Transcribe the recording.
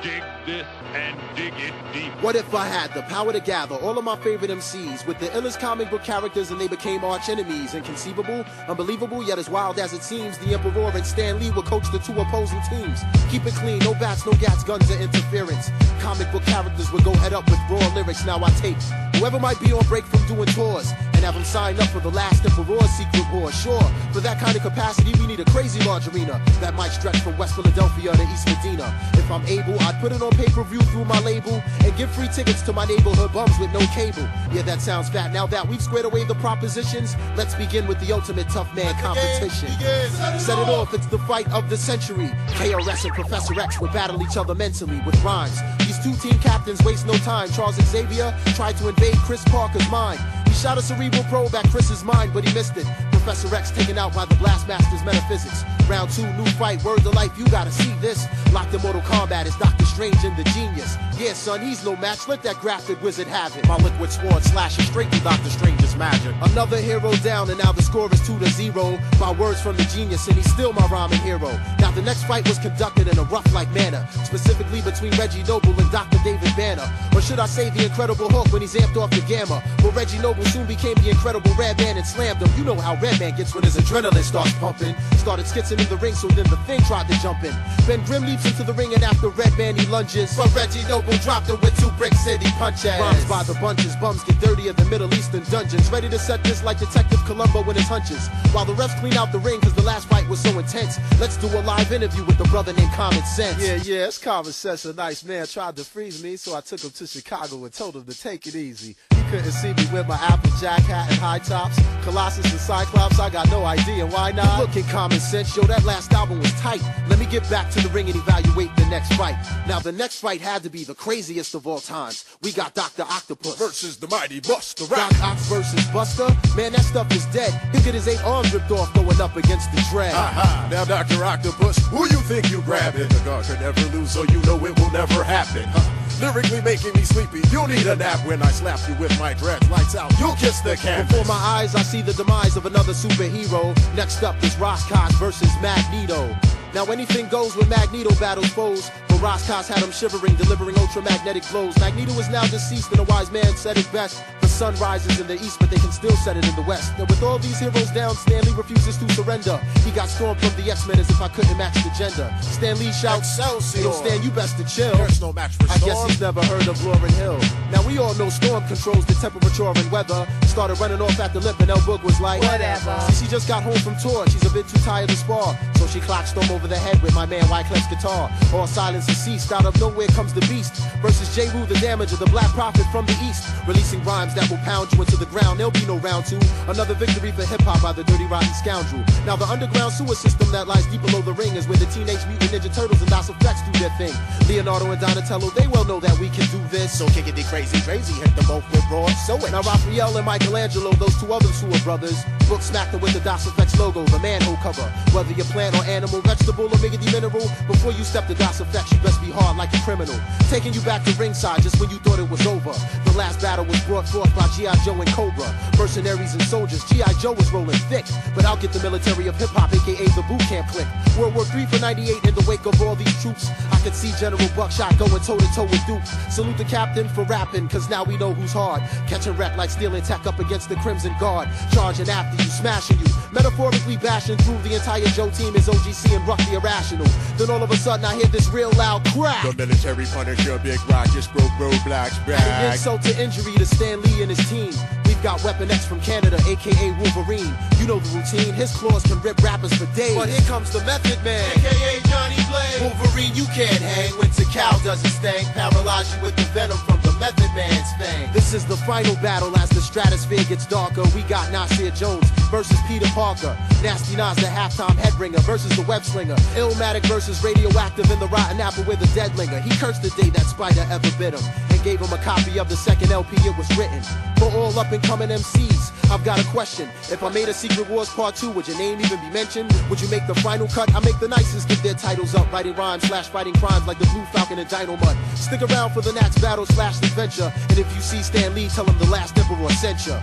Dig this and dig it deep. What if I had the power to gather all of my favorite MCs with the illest comic book characters and they became arch enemies? Inconceivable, unbelievable, yet as wild as it seems, the Emperor and Stan Lee will coach the two opposing teams. Keep it clean, no bats, no gats, guns, or interference. Comic book characters would go head up with raw lyrics. Now I take whoever might be on break from doing tours and have them sign up for the last Emperor's secret war. Sure, for that kind of capacity we need a crazy large arena that might stretch from West Philadelphia to East Medina. If I'm able, I'd put it on pay-per-view through my label and give free tickets to my neighborhood bums with no cable. Yeah, that sounds fat. Now that we've squared away the propositions, let's begin with the ultimate tough man competition. Set it off, it's the fight of the century. KRS and Professor X will battle each other mentally with rhymes. These two team captains waste no time. Charles Xavier tried to invade Chris Parker's mind. He shot a cerebral probe at Chris's mind, but he missed it. Professor X taken out by the Blastmaster's metaphysics. Round 2, new fight, word to life, you gotta see this. Locked in Mortal Kombat is Dr. Strange and the Genius. Yeah, son, he's no match, let that grafted wizard have it. My liquid sword slashes straight through Dr. Strange's magic. Another hero down, and now the score is 2-0. My words from the Genius, and he's still my rhyming hero. Now the next fight was conducted in a rough-like manner, specifically between Reggie Noble and Dr. David Banner. Or should I say the Incredible Hulk when he's amped off the gamma? Well, Reggie Noble soon became the Incredible Redman and slammed him. You know how Redman gets when his adrenaline starts pumping. Started skitzing in the ring, so then the Thing tried to jump in. Ben Grimm leaps into the ring, and after Redman he lunges, but Reggie Noble dropped him with 2 Brick City punches. Rhymes by the bunches, bums get dirtier than Middle Eastern dungeons. Ready to set this like Detective Columbo in his hunches. While the refs clean out the ring, cause the last fight was so intense. Let's do a live interview with the brother named Common Sense. Yeah, it's Common Sense. A nice man tried to freeze me, so I took him to Chicago and told him to take it easy. He couldn't see me with my Applejack hat and high tops. Colossus and Cyclops, I got no idea why not. Look at Common Sense, yo, that last album was tight. Let me get back to the ring and evaluate the next fight. Now the next fight had to be the craziest of all times. We got Dr. Octopus versus the mighty Buster Doc Ox versus Buster? Man, that stuff is dead. He'll get his 8 arms ripped off going up against the Dread. Now Dr. Octopus, who you think you grabbing? The God can never lose, so you know it will never happen. Lyrically making me sleepy, you'll need a nap when I slap you with my dreads. Lights out, you'll kiss the canvas. Before my eyes, I see the demise of another superhero. Next up is Roscos versus Magneto. Now anything goes when Magneto battles foes, but Roscos had him shivering, delivering ultramagnetic blows. Magneto is now deceased, and a wise man said it best. The sun rises in the east, but they can still set it in the west. And with all these heroes down, Stan Lee refuses to surrender. He got stormed from the X-Men as if I couldn't match the gender. Stan Lee shouts, "Yo, Stan, you best to chill." There's no match for Storm. I guess he's never heard of Lauryn Hill. Now we all know Storm controls the temperature and weather. Started running off at the lip, and El Boog was like, whatever. See, she just got home from tour. She's a bit too tired to spar, so she clocked Storm over the head with my man Wyclef's guitar. All silence has ceased. Out of nowhere comes the Beast versus J. Rue, the Damager, the Black Prophet from the East, releasing rhymes that will pound you into the ground. There'll be no round 2. Another victory for hip-hop by the Dirty Rotten Scoundrel. Now the underground sewer system that lies deep below the ring is where the Teenage Mutant Ninja Turtles and DOS Effects do their thing. Leonardo and Donatello, they well know that we can do this. So kick it crazy, hit them both with broad. So now Raphael and Michelangelo, those 2 others who are brothers, book smacked them with the DOS Effects logo, the manhole cover. Whether you're plant or animal, vegetable or miggity mineral, before you step to DOS Effects, you best be hard like a criminal. Taking you back to ringside just when you thought it was over. The last battle was brought forth by G.I. Joe and Cobra. Mercenaries and soldiers, G.I. Joe was rolling thick, but I'll get the military of hip-hop, aka the boot camp clique. World War III for 98, in the wake of all these troops, I could see General Buckshot going toe-to-toe with Duke. Salute the captain for rapping, cause now we know who's hard. Catching wreck like stealing tech up against the Crimson Guard. Charging after you, smashing you, metaphorically bashing through the entire Joe team is OGC and roughly irrational. Then all of a sudden I hear this real loud crack. The military Punisher, Big Rock, just broke roadblocks back. Adding insult to injury to Stan Lee and his team. We've got Weapon X from Canada, aka Wolverine. You know the routine, his claws can rip rappers for days. But here comes the Method Man, aka Johnny Blaze. Wolverine, you can't hang when Tikal does his thing. Paralyze you with the venom from the Method Man's fang. This is the final battle as the stratosphere gets darker. We got Nasir Jones versus Peter Parker. Nasty Nas, the halftime headringer versus the web slinger. Illmatic versus Radioactive in the Rotten Apple with a dead linger. He cursed the day that Spider ever bit him and gave him a copy of the second LP it was written. For all up and coming MCs, I've got a question. If I made a Secret Wars Part 2, would your name even be mentioned? Would you make the final cut? I make the nicest get their titles up, writing rhymes / fighting crimes like the Blue Falcon and Dino Mud. Stick around for the next battle / adventure. And if you see Stan Lee, tell him the last emperor sent ya.